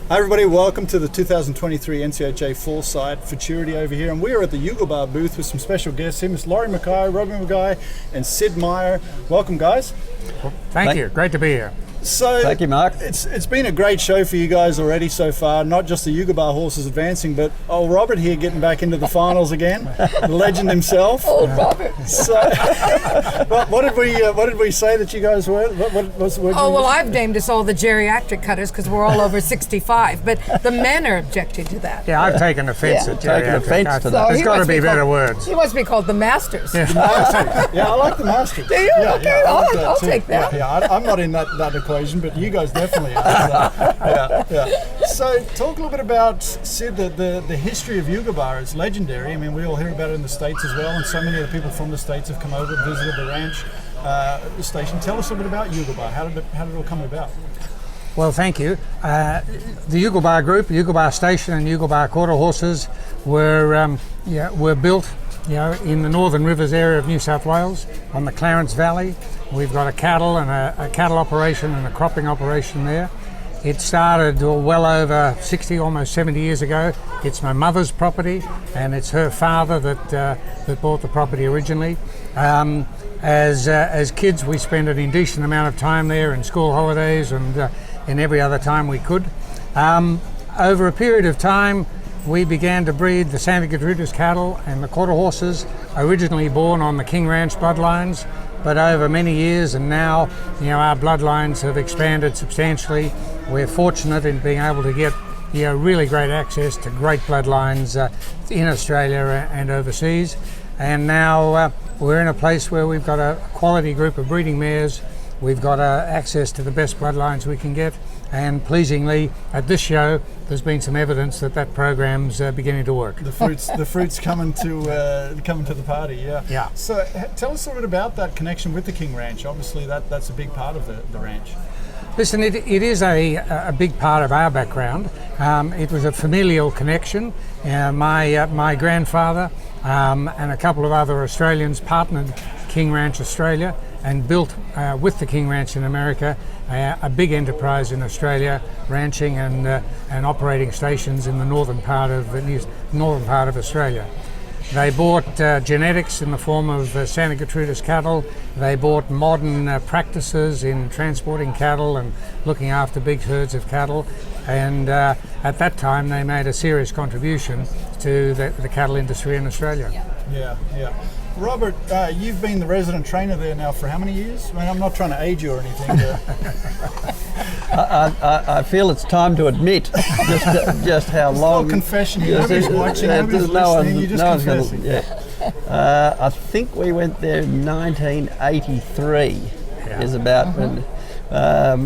Hi everybody, welcome to the 2023 NCHA Full Site Futurity over here, and we are at the Yulgilbar booth with some special guests here, Mr. Lori Mackay, Robert Mackay, and Sid Meyer. Welcome, guys. Thank you, great to be here. So, thank you, Mark. It's been a great show for you guys already so far. Not just the Yulgilbar horses advancing, but old Robert here getting back into the finals again, the legend himself. Old Robert. So, what did we say that you guys were? Well, I've named us all the geriatric cutters because we're all over 65, but the men are objecting to that. Yeah, I've taken offence at geriatric. To that. There's got to be better words. He must be called the masters. The Masters. Yeah, I like the Masters. Do you? Yeah, Okay, yeah, I like I'll too. take that. Yeah, I'm not in that equation, but you guys definitely are. Yeah. So, talk a little bit about, Sid, the history of Yulgilbar. It's legendary. I mean, we all hear about it in the States as well, and so many of the people from the States have come over and visited the ranch, the station. Tell us a little bit about Yulgilbar. How did it all come about? Well, thank you. The Yulgilbar group, Yulgilbar Station and Yulgilbar Quarter Horses were built in the Northern Rivers area of New South Wales on the Clarence Valley. We've got a cattle and a cattle operation and a cropping operation there. It started well over 60, almost 70 years ago. It's my mother's property, and it's her father that bought the property originally. As kids, we spent an indecent amount of time there in school holidays and in every other time we could. Over a period of time, we began to breed the Santa Gertrudis cattle and the quarter horses, originally born on the King Ranch bloodlines, but over many years, and now our bloodlines have expanded substantially. We're fortunate in being able to get really great access to great bloodlines in Australia and overseas. And now we're in a place where we've got a quality group of breeding mares. We've got access to the best bloodlines we can get, and pleasingly at this show there's been some evidence that program's beginning to work. The fruit's coming to the party. Yeah. So tell us a little bit about that connection with the King Ranch. Obviously that's a big part of the ranch. Listen, it is a big part of our background. It was a familial connection. My grandfather and a couple of other Australians partnered King Ranch Australia and built with the King Ranch in America a big enterprise in Australia, ranching and operating stations in the northern part of Australia. They bought genetics in the form of Santa Gertrudis cattle. They bought modern practices in transporting cattle and looking after big herds of cattle. And at that time, they made a serious contribution to the cattle industry in Australia. Yeah. Robert, you've been the resident trainer there now for how many years? I mean, I'm not trying to age you or anything. I feel it's time to admit just how long. No confession. Nobody's watching. Nobody's listening. You're just confessing. I think we went there in 1983. Is about when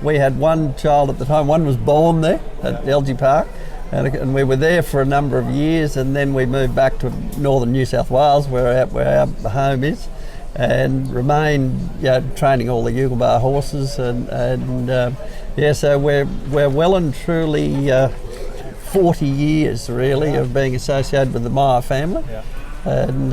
we had one child at the time. One was born there at Elgie Park. And we were there for a number of years, and then we moved back to northern New South Wales, where our home is, and remained training all the Yulgilbar horses, so we're well and truly 40 years really of being associated with the Meyer family, and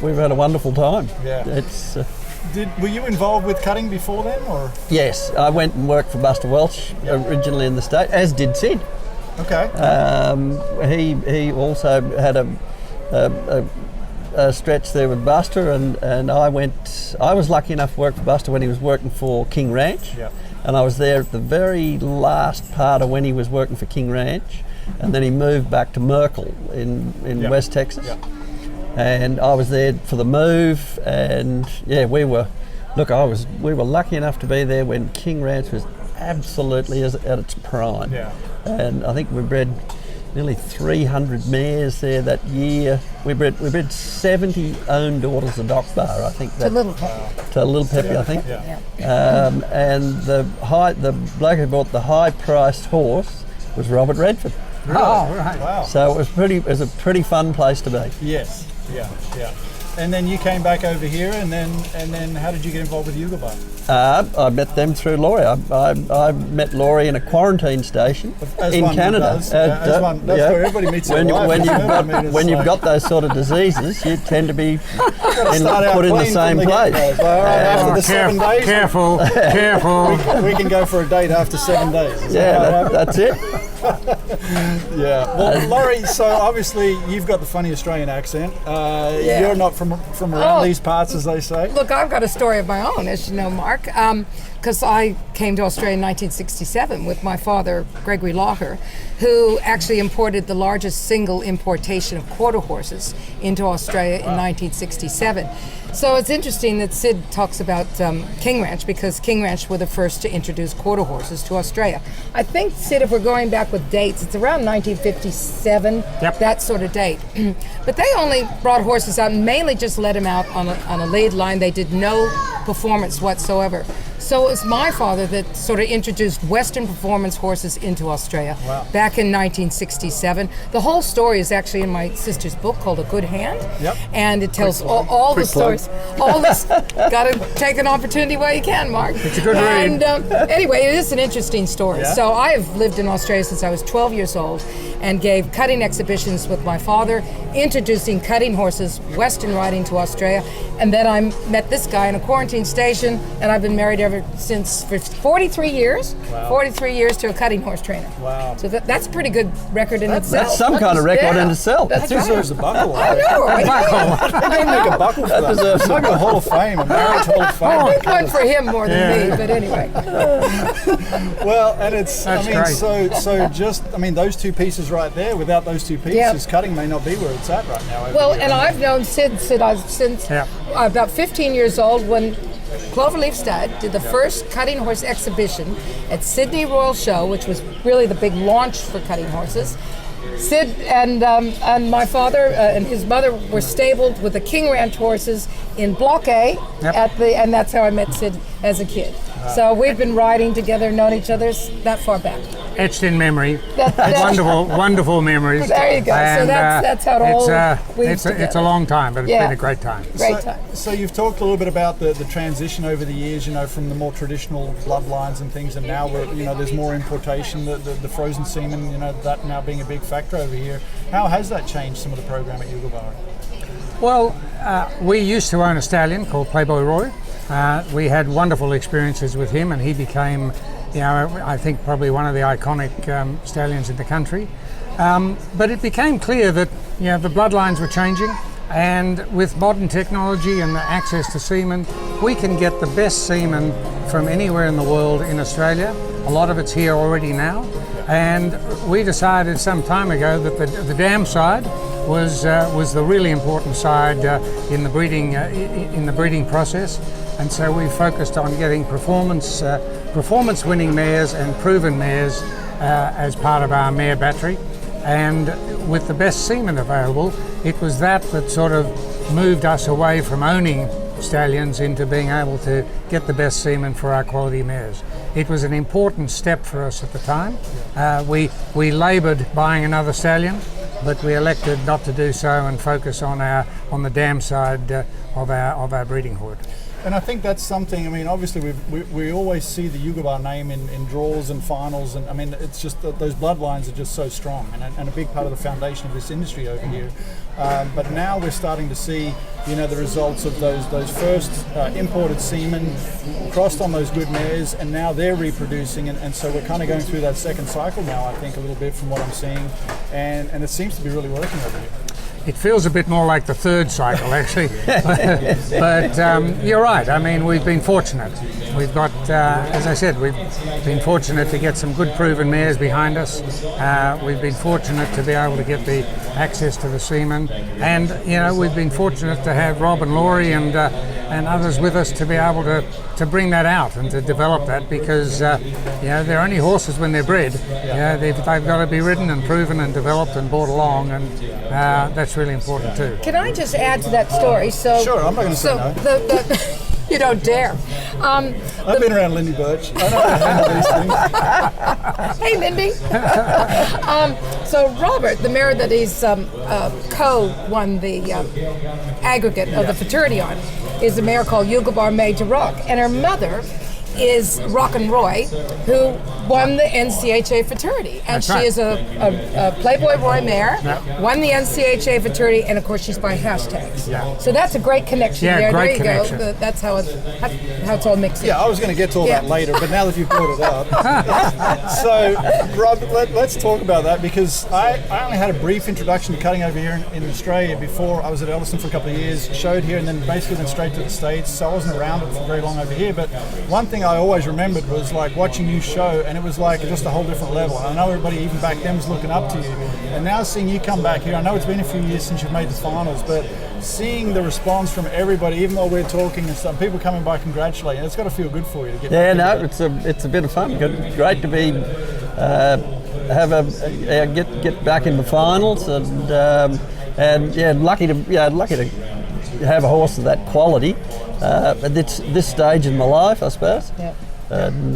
we've had a wonderful time. It's. Were you involved with cutting before then, or? Yes, I went and worked for Buster Welch originally in the state, as did Sid. Okay. He also had a stretch there with Buster, and I was lucky enough to work for Buster when he was working for King Ranch, and I was there at the very last part of when he was working for King Ranch, and then he moved back to Merkel in West Texas, and I was there for the move, and we were lucky enough to be there when King Ranch was absolutely at its prime. And I think we bred nearly 300 mares there that year. We bred 70 own daughters of Doc Bar, I think. To Little Peppy. To Little Peppy, I think. And the bloke who bought the high-priced horse was Robert Redford. Really? Oh, right. Wow. So it was a pretty fun place to be. Yes. Yeah. And then you came back over here, and then how did you get involved with Yulgilbar? I met them through Lori. I met Lori in a quarantine station in Canada. That's where everybody meets their wife. When you've got those sort of diseases, you tend to be put in the same place. After the 7 days, Careful. we can go for a date after 7 days. That's it. Yeah. Well, Laurie, so obviously you've got the funny Australian accent. You're not from around these parts, as they say. Look, I've got a story of my own, as you know, Mark, because I came to Australia in 1967 with my father, Gregory Lawher, who actually imported the largest single importation of quarter horses into Australia in 1967. So it's interesting that Sid talks about King Ranch, because King Ranch were the first to introduce quarter horses to Australia. I think, Sid, if we're going back with dates, it's around 1957, that sort of date. But they only brought horses out and mainly just let them out on a lead line. They did no performance whatsoever. So it was my father that sort of introduced Western performance horses into Australia back in 1967. The whole story is actually in my sister's book called A Good Hand, and it tells all the stories. All this, got to take an opportunity while you can, Mark. It's a good read. And anyway, it is an interesting story. Yeah? So I have lived in Australia since I was 12 years old and gave cutting exhibitions with my father, introducing cutting horses, Western riding to Australia. And then I met this guy in a quarantine station, and I've been married ever since for 43 years. 43 years to a cutting horse trainer. Wow. So that's a pretty good record in itself. That's some kind of record in itself. That's That deserves a buckle. I know, right? They make a buckle for that. deserves It's like a Hall of Fame, a marriage Hall of Fame. I think one for him more than me, but anyway. Well, and it's, That's I mean, great. so just, I mean, those two pieces right there, without those two pieces, cutting may not be where it's at right now. Well, and I've known Sid since about 15 years old when Cloverleaf Stud did the first cutting horse exhibition at Sydney Royal Show, which was really the big launch for cutting horses. Sid and my father and his mother were stabled with the King Ranch horses in Block A and that's how I met Sid as a kid. So we've been riding together, known each other that far back. Etched in memory. That's Wonderful memories. There you go. And, so that's how it all weaves it's a long time, but it's been a great time. Great time. So you've talked a little bit about the transition over the years, you know, from the more traditional bloodlines and things, and now we're, you know, there's more importation, the frozen semen, you know, that now being a big factor over here. How has that changed some of the program at Yulgilbar? Well, we used to own a stallion called Playboy Roy. We had wonderful experiences with him, and he became, you know, I think probably one of the iconic stallions in the country. But it became clear that, you know, the bloodlines were changing, and with modern technology and the access to semen, we can get the best semen from anywhere in the world in Australia. A lot of it's here already now, and we decided some time ago that the dam side was the really important side in the breeding process, and so we focused on getting performance winning mares and proven mares as part of our mare battery. And with the best semen available, it was that sort of moved us away from owning stallions into being able to get the best semen for our quality mares. It was an important step for us at the time. We laboured buying another stallion, but we elected not to do so and focus on the dam side of our breeding horde. And I think that's something, I mean, obviously we always see the Yulgilbar name in draws and finals, and I mean, it's just that those bloodlines are just so strong and a big part of the foundation of this industry over here. But now we're starting to see, you know, the results of those first imported semen crossed on those good mares, and now they're reproducing, and so we're kind of going through that second cycle now, I think, a little bit from what I'm seeing, and it seems to be really working over here. It feels a bit more like the third cycle, actually. But you're right. I mean, we've been fortunate. We've got, as I said, we've been fortunate to get some good proven mares behind us. We've been fortunate to be able to get the access to the semen. And, you know, we've been fortunate to have Rob and Lori and others with us to be able to bring that out and to develop that, because, you know, they're only horses when they're bred. You know, they've got to be ridden and proven and developed and brought along, and that's really important too. Can I just add to that story? So Sure, I'm not going to say no. You don't dare. I've been around Lindy Birch. I know how to handle these things. Hey, Lindy. So Robert, the mare that he's co-won the aggregate of the fraternity on, is a mare called Yulgilbar Made To Roc, and her mother is Roc N Roy, who won the NCHA fraternity, and That's she right. is a Playboy Roy mare, won the NCHA fraternity, and of course she's by hashtags. Yeah. So that's a great connection Yeah, there. great there you connection. go. That's how it's all mixed in. Yeah, I was going to get to all that Yeah. later, but now that you've brought it up. So, Rob, let's talk about that, because I only had a brief introduction to cutting over here in Australia before. I was at Elliston for a couple of years, showed here, and then basically went straight to the States. So I wasn't around it for very long over here. But one thing I always remembered was like watching you show, and it was like just a whole different level. And I know everybody even back then was looking up to you. And now seeing you come back here, I know it's been a few years since you've made the finals, but seeing the response from everybody, even though we're talking and stuff, people coming by congratulating, it's got to feel good for you to get Yeah, back no, into that. it's a bit of fun. Great to be get back in the finals, and yeah, lucky to have a horse of that quality at this stage in my life, I suppose. Yep. And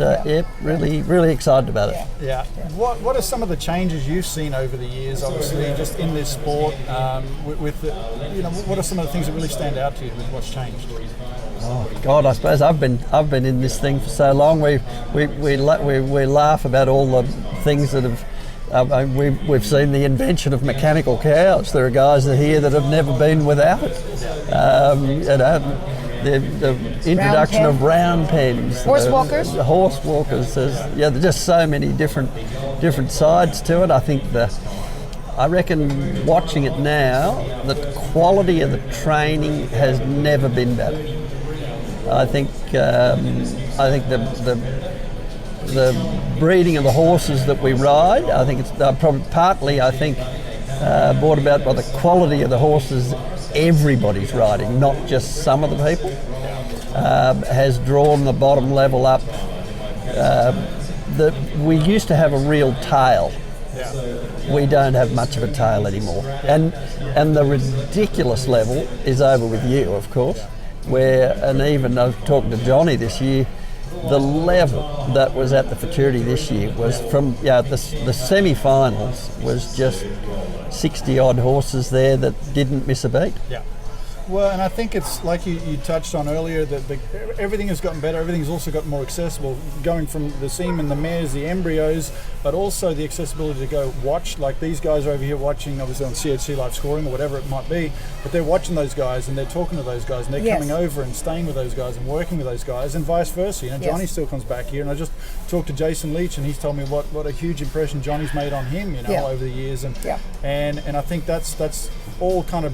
really excited about it. Yeah. What are some of the changes you've seen over the years, obviously, just in this sport? With the, what are some of the things that really stand out to you with what's changed? Oh God, I suppose I've been in this thing for so long. We laugh about all the things that have. We've seen the invention of mechanical cows. There are guys here that have never been without it. The introduction of round pens, Horse walkers? the horse walkers. There's just so many different sides to it. I reckon watching it now, the quality of the training has never been better. I think the breeding of the horses that we ride, I think it's probably partly brought about by the quality of the horses everybody's riding, not just some of the people, has drawn the bottom level up. We used to have a real tail. We don't have much of a tail anymore, and the ridiculous level is over with you, of course. And even I was talking to Johnny this year, the level that was at the Futurity this year was from the semi-finals was just 60 odd horses there that didn't miss a beat. Yeah. Well, and I think it's like you touched on earlier that everything has gotten better. Everything's also gotten more accessible, going from the semen, the mares, the embryos, but also the accessibility to go watch. Like these guys are over here watching, obviously on CHC live scoring or whatever it might be, but they're watching those guys and they're talking to those guys and they're coming over and staying with those guys and working with those guys, and vice versa. Johnny still comes back here, and I just talked to Jason Leach, and he's told me what a huge impression Johnny's made on him, over the years, and I think that's all kind of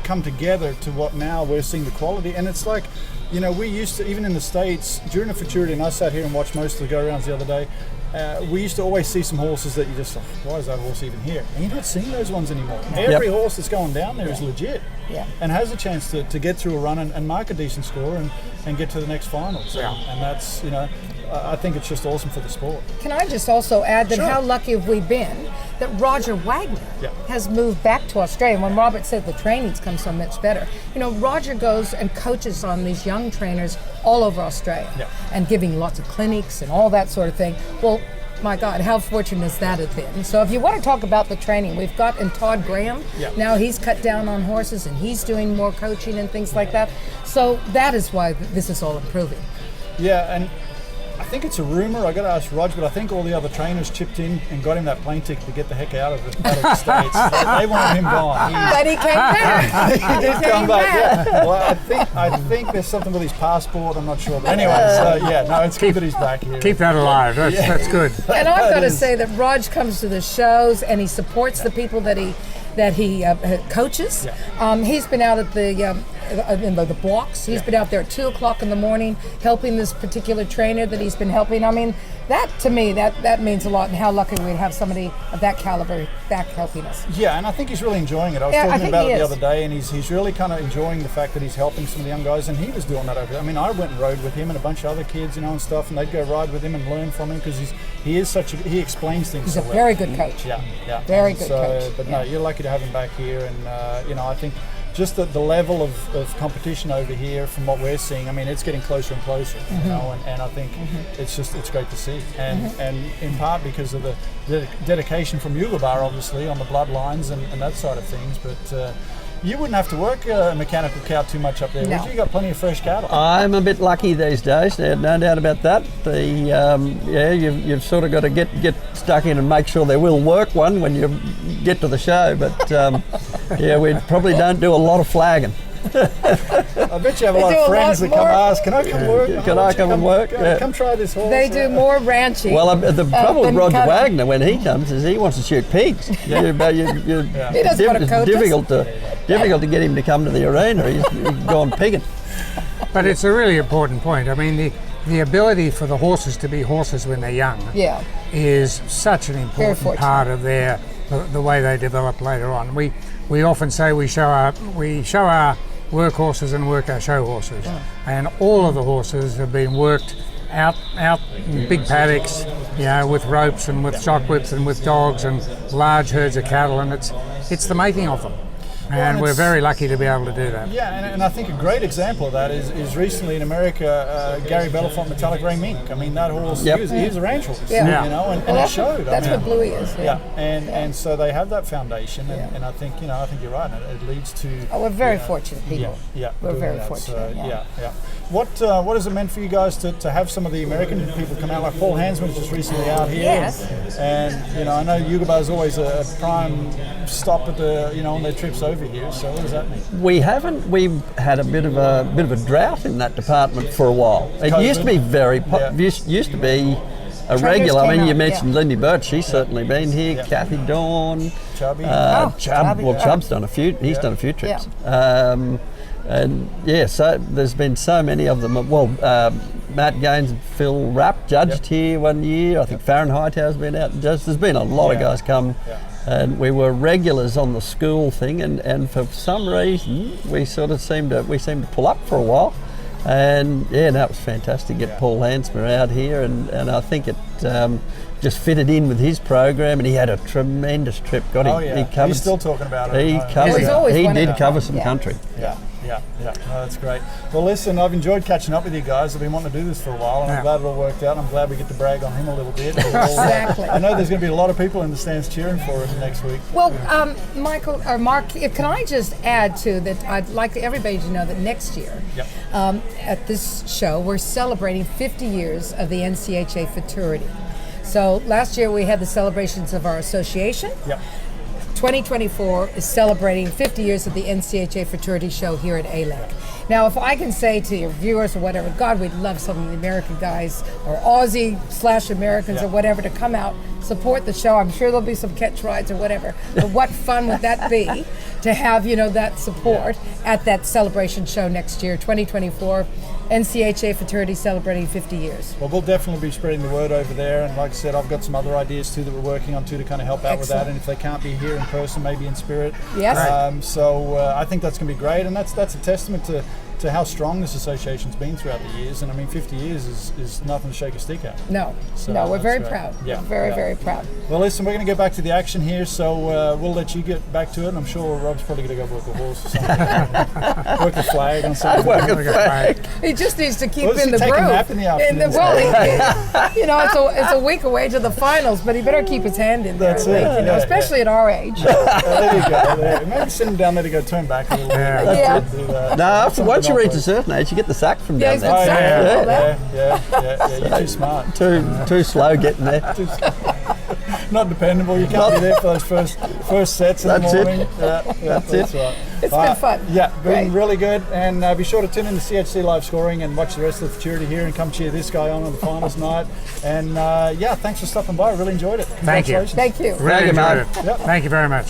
come together to what now we're seeing the quality. And it's like, we used to, even in the States during the Futurity, and I sat here and watched most of the go-rounds the other day, we used to always see some horses that you just like, why is that horse even here? And you're not seeing those ones anymore. Every horse that's going down there is legit and has a chance to get through a run and mark a decent score and get to the next finals. And that's, I think it's just awesome for the sport. Can I just also add that how lucky have we been that Roger Wagner has moved back to Australia. When Robert said the training's come so much better, Roger goes and coaches on these young trainers all over Australia and giving lots of clinics and all that sort of thing. Well, my God, how fortunate has that have been? So if you want to talk about the training, we've got in Todd Graham, now he's cut down on horses and he's doing more coaching and things like that. So that is why this is all improving. Yeah, and I think it's a rumour, I got to ask Rog, but I think all the other trainers chipped in and got him that plane ticket to get the heck out of the States. They wanted him gone. But he came back. He did come back. Yeah. Well, I think there's something with his passport, I'm not sure. But anyway, it's good that he's back here. Keep that alive. That's good. And I've got to say that Rog comes to the shows and he supports the people that he coaches. He's been out at the blocks. He's been out there at 2:00 in the morning helping this particular trainer that he's been helping. I mean, that to me, that means a lot, and how lucky we have somebody of that caliber back helping us. Yeah, and I think he's really enjoying it. I was talking about it the other day, and he's really kind of enjoying the fact that he's helping some of the young guys, and he was doing that over there. I mean, I went and rode with him and a bunch of other kids, and stuff, and they'd go ride with him and learn from him because he explains things. He's so a well. very good coach. Very good coach. But no, you're lucky to have him back here, and I think just the level of competition over here from what we're seeing, I mean, it's getting closer and closer, and I think it's great to see, and in part because of the dedication from Yulgilbar, obviously, on the bloodlines and that side of things, but You wouldn't have to work a mechanical cow too much up there, No. would you? You got plenty of fresh cattle. I'm a bit lucky these days, no doubt about that. You've sort of got to get stuck in and make sure they will work one when you get to the show. But we probably don't do a lot of flagging. I bet you have a They lot do of a friends lot that come more. ask, can I come work? Can I come and work? Yeah. Come try this horse. They do more ranching. Well, the problem with than Roger cutting. Wagner when he comes is he wants to shoot pigs. He doesn't want to coach It's difficult to get him to come to the arena. He's gone pigging. But it's a really important point. I mean, the ability for the horses to be horses when they're young Yeah. is such an important fortunate. part of the way they develop later on. We often say we show our work horses and work our show horses, and all of the horses have been worked out in big paddocks, with ropes and with shock whips and with dogs and large herds of cattle, and it's the making of them. And we're very lucky to be able to do that. Yeah, and I think a great example of that is recently in America, Gary Belafonte Metallic Ray Mink. I mean, that horse, Yep. he was a ranch horse, Yeah. and it showed. That's I mean, what Bluey is. Yeah, and so they have that foundation, and I think you're right. It leads to. Oh, we're very fortunate people. Yeah, We're doing very that. fortunate. So, yeah. What has it meant for you guys to have some of the American people come out? Like Paul Hansman's just recently out here. Yes. And I know Yulgilbar is always a prime stop at the on their trips over here. So what does that mean? We've had a bit of a drought in that department for a while. It COVID. used to be used to be a regular. I came mean, you out, mentioned Lindy Birch. She's certainly been here. Yeah. Kathy Dawn, Chubby. Chubb. Chubby, Well, yeah. Chubb's done a few. He's done a few trips. So there's been so many of them. Well, Matt Gaines and Phil Rapp judged here one year. I think Fahrenheit has been out and judged. There's been a lot of guys come. Yeah. And we were regulars on the school thing, and for some reason we sort of seemed to pull up for a while, and that was fantastic to get Paul Hansmer out here, and I think it just fitted in with his program, and he had a tremendous trip. He covered. He's still talking about it. He I know. covered. He's always He wanted did to cover come. some Yeah. country. Yeah. No, that's great. Well, listen, I've enjoyed catching up with you guys. I've been wanting to do this for a while, and I'm glad it all worked out. I'm glad we get to brag on him a little bit. Exactly. I know there's going to be a lot of people in the stands cheering for us next week. Well, Michael or Mark, can I just add to that? I'd like everybody to know that next year, Yep. at this show, we're celebrating 50 years of the NCHA Futurity. So last year we had the celebrations of our association. Yep. 2024 is celebrating 50 years of the NCHA Fraternity Show here at ALEC. Now, if I can say to your viewers or whatever, God, we'd love some of the American guys or Aussie/Americans or whatever to come out, support the show. I'm sure there'll be some catch rides or whatever. But what fun would that be to have, that support at that celebration show next year, 2024, NCHA Fraternity celebrating 50 years. Well, we'll definitely be spreading the word over there, and like I said, I've got some other ideas too that we're working on too to kind of help out with that. Excellent. And if they can't be here in person, maybe in spirit. Yes. I think that's going to be great, and that's a testament to how strong this association's been throughout the years. And I mean, 50 years is nothing to shake a stick at. No, So we're very that's great. proud. Yeah, We're yeah. very proud. Well, listen, we're going to get back to the action here, so we'll let you get back to it. And I'm sure Rob's probably going to go work a horse or something. Work a flag on something. He just needs to keep Well, in the take a groove. nap in the afternoon. It's a week away to the finals, but he better keep his hand in there. That's I think, it, yeah, especially at our age. There you go. There. Maybe send him down there to go turn back a little bit. Yeah. Do that. No, once you reach a certain age, you get the sack from down he's there. been sacked and all that. Yeah. You're too smart. Too slow getting there. Not dependable. You can't be there for those first sets in the That's it. morning. That's it. right. It's been fun. Yeah, been Great. really good. And be sure to tune in to CHC Live Scoring and watch the rest of the Futurity here and come cheer this guy on the finals night. And thanks for stopping by. I really enjoyed it. Thank you. Congratulations. Thank you. Really Thank you, enjoyed mate. it. Yep. Thank you very much.